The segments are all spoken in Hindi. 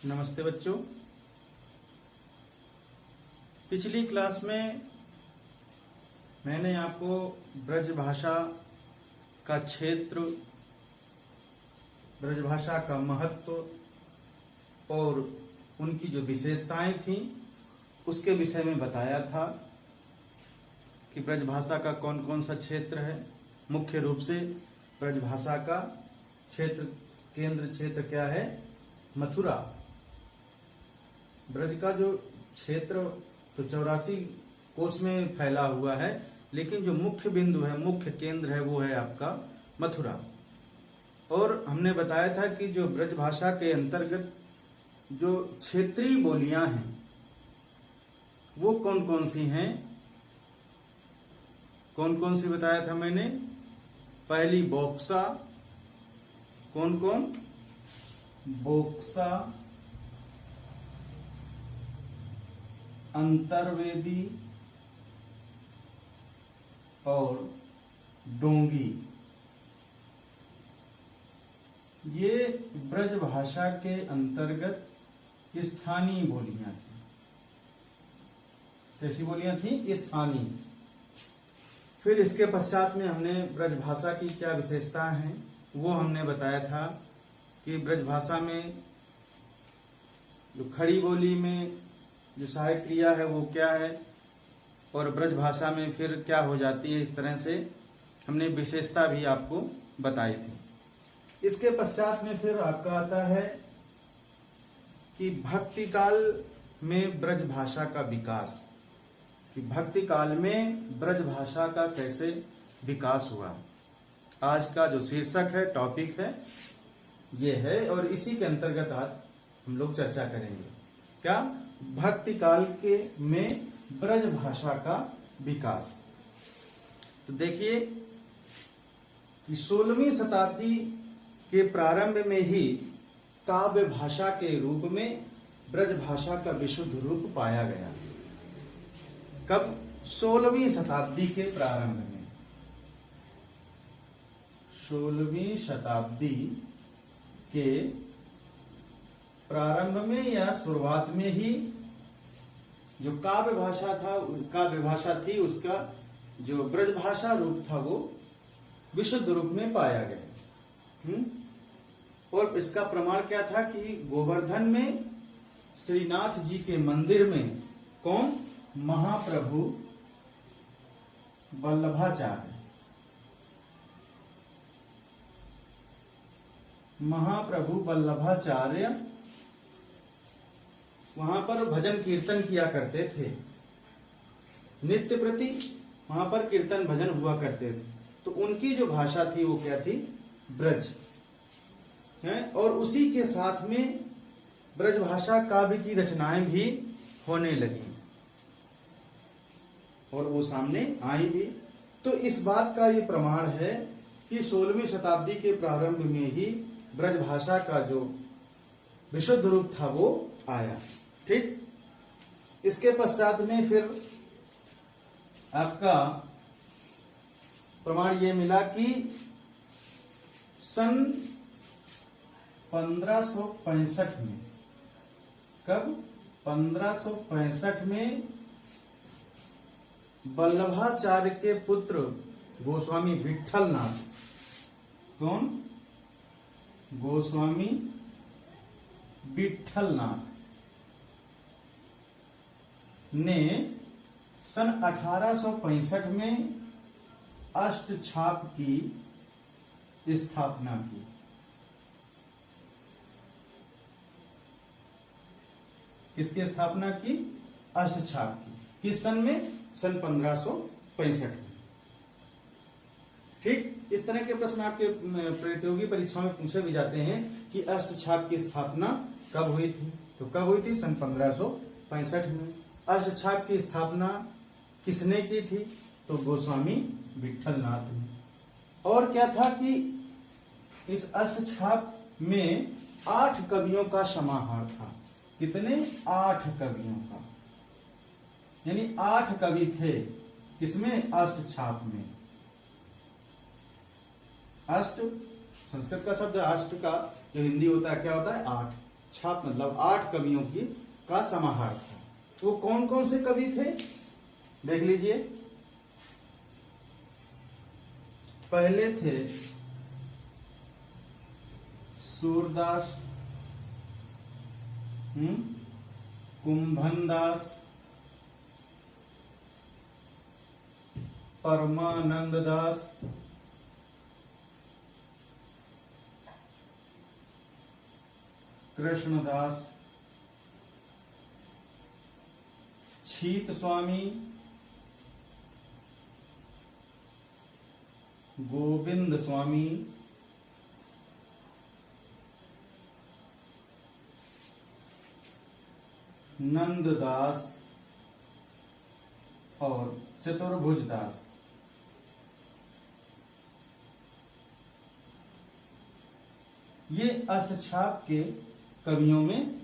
नमस्ते बच्चों। पिछली क्लास में मैंने आपको ब्रज भाषा का क्षेत्र, ब्रज भाषा का महत्व और उनकी जो विशेषताएं थीं उसके विषय में बताया था कि ब्रज भाषा का कौन कौन सा क्षेत्र है। मुख्य रूप से ब्रज भाषा का क्षेत्र, केंद्र क्षेत्र क्या है? मथुरा। ब्रज का जो क्षेत्र तो 84 कोस में फैला हुआ है, लेकिन जो मुख्य बिंदु है, मुख्य केंद्र है, वो है आपका मथुरा। और हमने बताया था कि जो ब्रज भाषा के अंतर्गत जो क्षेत्रीय बोलियां हैं वो कौन कौन सी हैं? कौन कौन सी बताया था मैंने? पहली बोक्सा। कौन कौन? बोक्सा, अंतर्वेदी और डोंगी। ये ब्रज भाषा के अंतर्गत स्थानीय बोलियां थी। कैसी बोलियां थी? स्थानीय। फिर इसके पश्चात में हमने ब्रज भाषा की क्या विशेषता है वो हमने बताया था कि ब्रज भाषा में जो खड़ी बोली में जो सहायक क्रिया है वो क्या है और ब्रज भाषा में फिर क्या हो जाती है। इस तरह से हमने विशेषता भी आपको बताई थी। इसके पश्चात में फिर आपका आता है कि भक्ति काल में ब्रज भाषा का विकास, कि भक्ति काल में ब्रज भाषा का कैसे विकास हुआ। आज का जो शीर्षक है, टॉपिक है, ये है और इसी के अंतर्गत आज हम लोग चर्चा करेंगे। क्या? भक्ति काल के में ब्रज भाषा का विकास। तो देखिए कि 16वीं शताब्दी के प्रारंभ में ही काव्य भाषा के रूप में ब्रज भाषा का विशुद्ध रूप पाया गया। कब? 16वीं शताब्दी के प्रारंभ में। 16वीं शताब्दी के प्रारंभ में या शुरुआत में ही जो काव्य भाषा थी उसका जो ब्रज भाषा रूप था वो विशुद्ध रूप में पाया गया। और इसका प्रमाण क्या था कि गोवर्धन में श्रीनाथ जी के मंदिर में कौन? महाप्रभु वल्लभाचार्य। महाप्रभु वल्लभाचार्य वहां पर भजन कीर्तन किया करते थे। नित्य प्रति वहां पर कीर्तन भजन हुआ करते थे। तो उनकी जो भाषा थी वो क्या थी? ब्रज है। और उसी के साथ में ब्रज भाषा काव्य की रचनाएं भी होने लगी और वो सामने आई भी। तो इस बात का ये प्रमाण है कि 16वीं शताब्दी के प्रारंभ में ही ब्रज भाषा का जो विशुद्ध रूप था वो आया। ठीक। इसके पश्चात में फिर आपका प्रमाण ये मिला कि सन 1565 में, कब? 1565 में वल्लभाचार्य के पुत्र गोस्वामी विट्ठलनाथ, कौन? गोस्वामी विट्ठलनाथ ने सन 1865 में अष्टछाप की स्थापना की। किसकी स्थापना की? अष्टछाप की। किस सन में? सन 1565 में। ठीक। इस तरह के प्रश्न आपके प्रतियोगी परीक्षाओं में पूछे भी जाते हैं कि अष्टछाप की स्थापना कब हुई थी? तो कब हुई थी? सन 1565 में। अष्टछाप की स्थापना किसने की थी? तो गोस्वामी विट्ठलनाथ ने। और क्या था कि इस अष्टछाप में 8 कवियों का समाहार था। कितने? 8 कवियों का, यानी 8 कवि थे। किसमें? अष्टछाप में। अष्ट संस्कृत का शब्द अष्ट का जो हिंदी होता है क्या होता है? 8। छाप मतलब 8 कवियों की का समाहार था। वो कौन कौन से कवि थे देख लीजिए। पहले थे सूरदास, कुंभनदास, परमानंद दास, कृष्णदास, छीत स्वामी, गोविंद स्वामी, नंददास और चतुर्भुज दास। ये अष्टछाप के कवियों में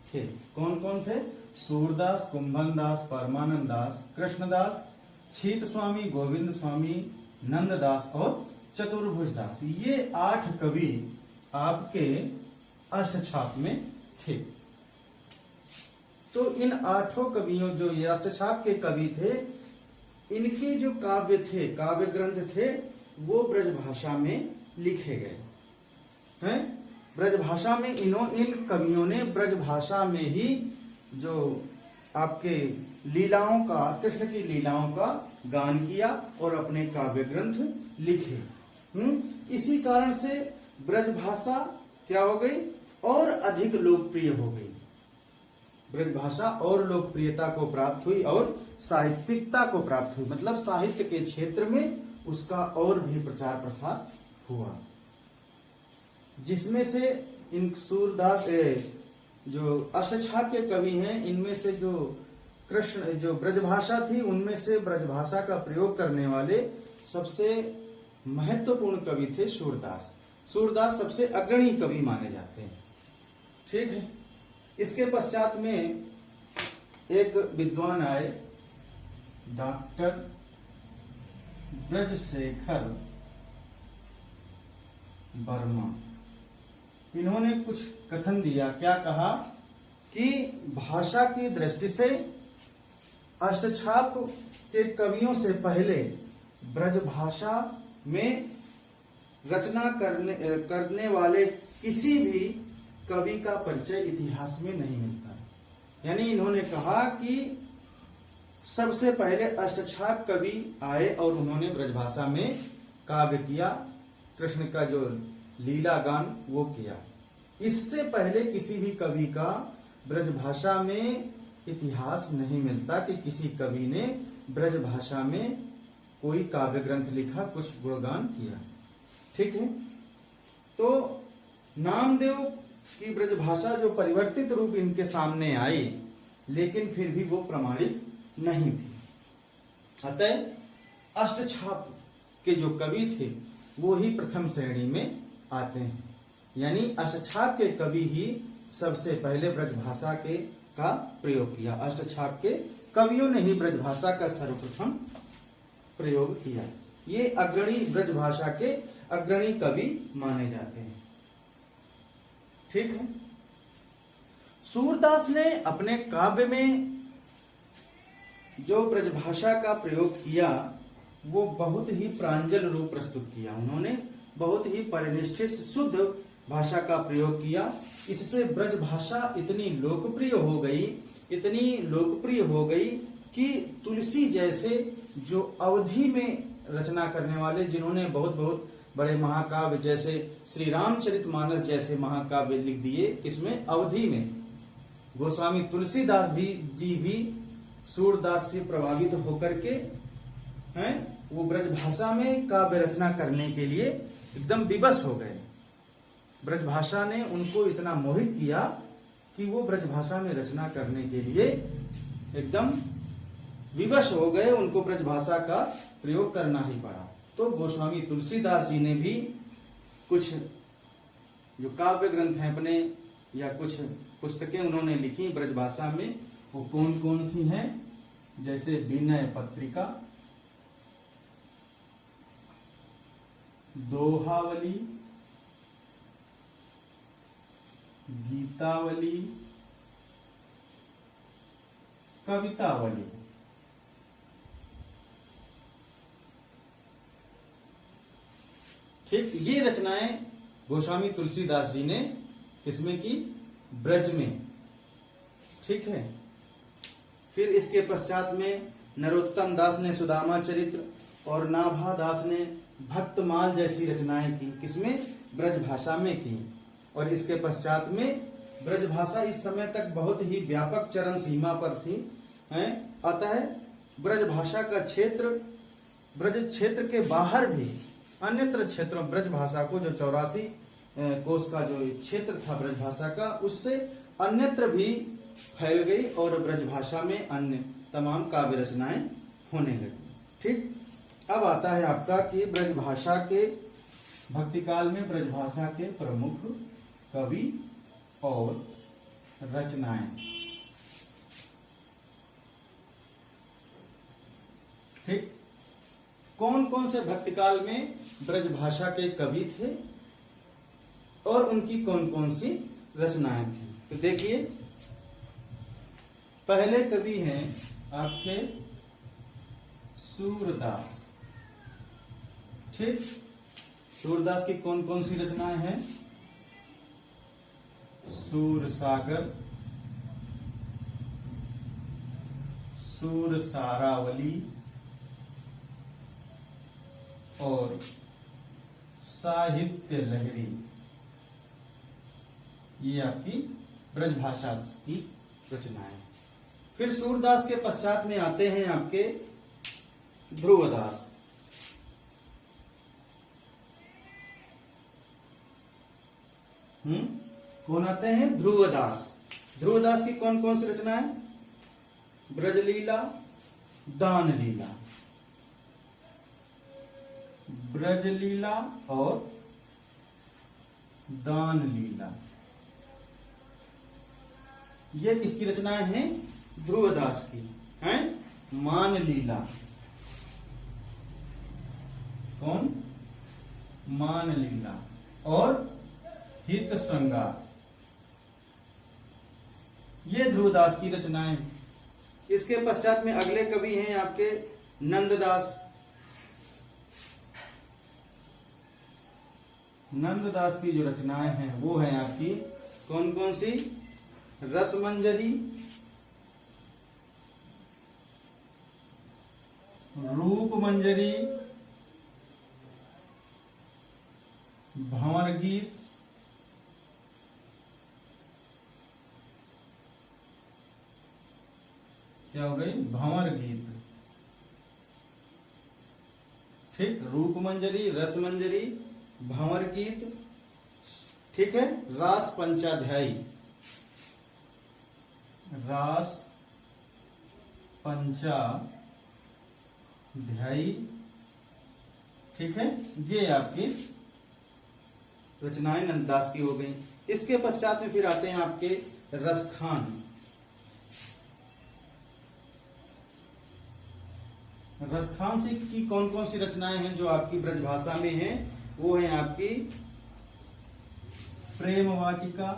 थे। कौन कौन थे? सूरदास, कुंभनदास, परमानंद दास, कृष्णदास, छीत स्वामी, गोविंद स्वामी, नंददास और चतुर्भुज दास। ये 8 कवि आपके अष्टछाप में थे। तो इन 8 कवियों, जो ये अष्टछाप के कवि थे, इनके जो काव्य थे, काव्य ग्रंथ थे, वो ब्रजभाषा में लिखे गए हैं। ब्रजभाषा में इन कवियों ने ब्रजभाषा में ही जो आपके लीलाओं का, कृष्ण की लीलाओं का गान किया और अपने काव्य ग्रंथ लिखे। इसी कारण से ब्रजभाषा क्या हो गई? और अधिक लोकप्रिय हो गई। ब्रजभाषा और लोकप्रियता को प्राप्त हुई और साहित्यिकता को प्राप्त हुई, मतलब साहित्य के क्षेत्र में उसका और भी प्रचार प्रसार हुआ। जिसमें से इन सूरदास जो अष्टछाप के कवि हैं, इनमें से जो कृष्ण जो ब्रजभाषा थी, उनमें से ब्रजभाषा का प्रयोग करने वाले सबसे महत्वपूर्ण कवि थे सूरदास। सूरदास सबसे अग्रणी कवि माने जाते हैं। ठीक है। इसके पश्चात में एक विद्वान आए, डॉक्टर ब्रजशेखर वर्मा। इन्होंने कुछ कथन दिया। क्या कहा कि भाषा की दृष्टि से अष्टछाप के कवियों से पहले ब्रजभाषा में रचना करने वाले किसी भी कवि का परिचय इतिहास में नहीं मिलता। यानी इन्होंने कहा कि सबसे पहले अष्टछाप कवि आए और उन्होंने ब्रजभाषा में काव्य किया, कृष्ण का जो लीला गान वो किया। इससे पहले किसी भी कवि का ब्रजभाषा में इतिहास नहीं मिलता कि किसी कवि ने ब्रजभाषा में कोई काव्य ग्रंथ लिखा, कुछ गुणगान किया। ठीक है। तो नामदेव की ब्रजभाषा जो परिवर्तित रूप इनके सामने आई, लेकिन फिर भी वो प्रमाणित नहीं थी। अतः अष्टछाप के जो कवि थे वो ही प्रथम श्रेणी में आते हैं। यानी अष्टछाप के कवि ही सबसे पहले ब्रजभाषा के का प्रयोग किया। अष्टछाप के कवियों ने ही ब्रजभाषा का सर्वप्रथम प्रयोग किया। ये अग्रणी ब्रजभाषा के अग्रणी कवि माने जाते हैं। ठीक है। सूरदास ने अपने काव्य में जो ब्रजभाषा का प्रयोग किया वो बहुत ही प्रांजल रूप प्रस्तुत किया। उन्होंने बहुत ही परिनिष्ठित शुद्ध भाषा का प्रयोग किया। इससे ब्रजभाषा इतनी लोकप्रिय हो गई कि तुलसी जैसे जो अवधि में रचना करने वाले, जिन्होंने बहुत बहुत बड़े महाकाव्य जैसे श्री रामचरितमानस जैसे महाकाव्य लिख दिए, इसमें अवधि में गोस्वामी तुलसीदास जी भी सूरदास से प्रभावित होकर के हैं वो ब्रजभाषा में काव्य रचना करने के लिए एकदम विवश हो गए। ब्रजभाषा ने उनको इतना मोहित किया कि वो ब्रजभाषा में रचना करने के लिए एकदम विवश हो गए। उनको ब्रजभाषा का प्रयोग करना ही पड़ा। तो गोस्वामी तुलसीदास जी ने भी कुछ जो काव्य ग्रंथ हैं अपने, या कुछ पुस्तकें उन्होंने लिखी ब्रजभाषा में। वो कौन कौन सी हैं? जैसे विनय पत्रिका, दोहावली, गीतावली, कवितावली। ठीक, ये रचनाएं गोस्वामी तुलसीदास जी ने किसमें की? ब्रज में। ठीक है। फिर इसके पश्चात में नरोत्तम दास ने सुदामा चरित्र और नाभा दास ने भक्तमाल जैसी रचनाएं की, किसमें? ब्रज भाषा में की। और इसके पश्चात में ब्रज भाषा इस समय तक बहुत ही व्यापक चरण सीमा पर थी, हैं? अतः ब्रज भाषा का क्षेत्र, ब्रज क्षेत्र के बाहर भी अन्यत्र क्षेत्रों, ब्रज भाषा को जो 84 कोस का जो क्षेत्र था ब्रज भाषा का, उससे अन्यत्र भी फैल गई और ब्रज भाषा में अन्य तमाम काव्य रचनाएं होने लगी। ठीक, अब आता है आपका कि ब्रज भाषा के भक्ति काल में ब्रज भाषा के प्रमुख कवि और रचनाएं। ठीक, कौन कौन से भक्ति काल में ब्रज भाषा के कवि थे और उनकी कौन कौन सी रचनाएं थी? तो देखिए, पहले कवि हैं आपके सूरदास। ठीक, सूरदास की कौन कौन सी रचनाएं हैं? सूर सागर, सूर सारावली और साहित्य लहरी। ये आपकी ब्रज भाषा की रचनाएं। फिर सूरदास के पश्चात में आते हैं आपके ध्रुवदास। कौन आते हैं? ध्रुवदास। ध्रुवदास की कौन कौन सी रचनाएं? ब्रजलीला, दान लीला। ब्रजलीला और दान लीला, ये किसकी रचनाएं हैं? ध्रुवदास की हैं। मान लीला, कौन? मान लीला और हित श्रृंगार, ये ध्रुवदास की रचनाएं। इसके पश्चात में अगले कवि हैं आपके नंददास। नंददास की जो रचनाएं हैं वो है आपकी कौन कौन सी? रसमंजरी, रूप मंजरी, भंवर गीत, क्या हो गई? भंवर गीत। ठीक, रूप मंजरी, रस मंजरी, भंवर गीत। ठीक है। रास पंचाध्यायी, रास पंचाध्यायी। ठीक है, ये आपकी रचनाएं नंददास की हो गई। इसके पश्चात में फिर आते हैं आपके रसखान। रसखान से की कौन कौन सी रचनाएं हैं जो आपकी ब्रजभाषा में हैं? वो है आपकी प्रेम वाटिका,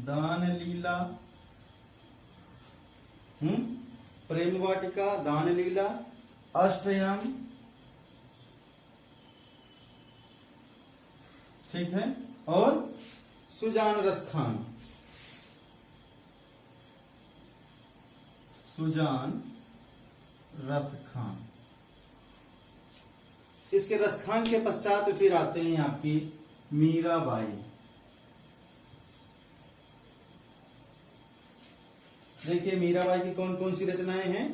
दान लीला, प्रेम वाटिका, दान लीला, अष्टयाम। ठीक है, और सुजान रसखान, सुजान रसखान। इसके रसखान के पश्चात फिर आते हैं आपकी मीराबाई। देखिए मीराबाई की कौन कौन सी रचनाएं हैं?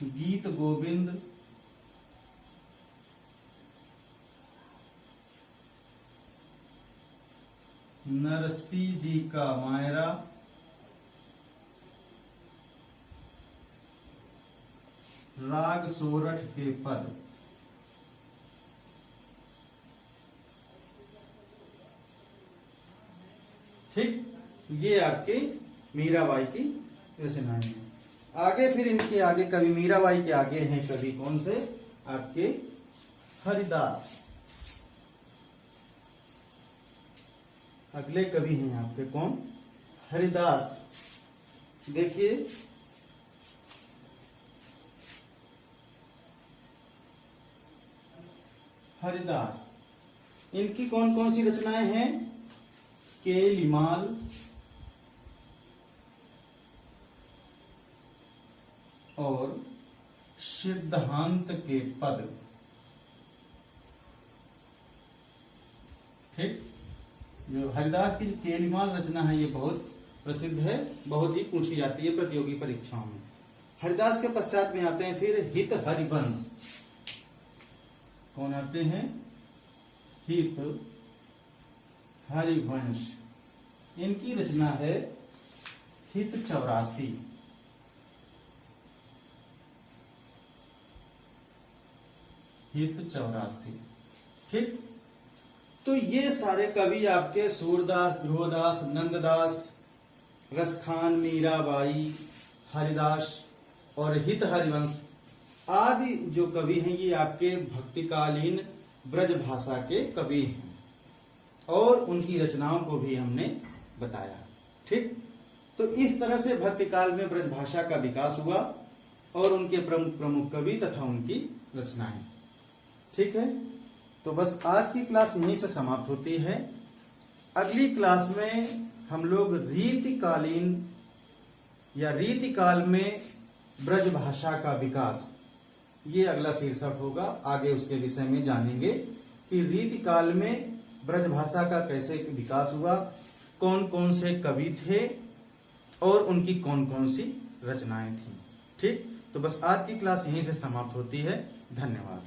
गीत गोविंद, नरसी जी का मायरा, राग सोरठ के पद। ठीक, ये आपकी मीराबाई की रचनाएं हैं। आगे फिर इनके आगे कवि मीराबाई के आगे हैं कवि कौन से? आपके हरिदास। अगले कवि हैं आपके कौन? हरिदास। देखिए हरिदास, इनकी कौन कौन सी रचनाएं हैं? केलिमाल, और सिद्धांत के पद। ठीक, जो हरिदास की जो केलिमाल रचना है ये बहुत प्रसिद्ध है, बहुत ही पूछी जाती है प्रतियोगी परीक्षाओं में। हरिदास के पश्चात में आते हैं फिर हित हरिवंश। कौन आते हैं? हित हरिवंश। इनकी रचना है हित 84। हित 84। ठीक, तो ये सारे कवि आपके सूरदास, ध्रुवदास, नंददास, रसखान, मीराबाई, हरिदास और हित हरिवंश आदि जो कवि हैं ये आपके भक्तिकालीन ब्रज भाषा के कवि हैं, और उनकी रचनाओं को भी हमने बताया। ठीक, तो इस तरह से भक्तिकाल में ब्रज भाषा का विकास हुआ और उनके प्रमुख प्रमुख कवि तथा उनकी रचनाएं। ठीक है, तो बस आज की क्लास यहीं से समाप्त होती है। अगली क्लास में हम लोग रीतिकालीन या रीतिकाल में ब्रज भाषा का विकास, ये अगला शीर्षक होगा। आगे उसके विषय में जानेंगे कि रीतिकाल में ब्रज भाषा का कैसे विकास हुआ, कौन कौन से कवि थे और उनकी कौन कौन सी रचनाएं थी। ठीक, तो बस आज की क्लास यहीं से समाप्त होती है। धन्यवाद।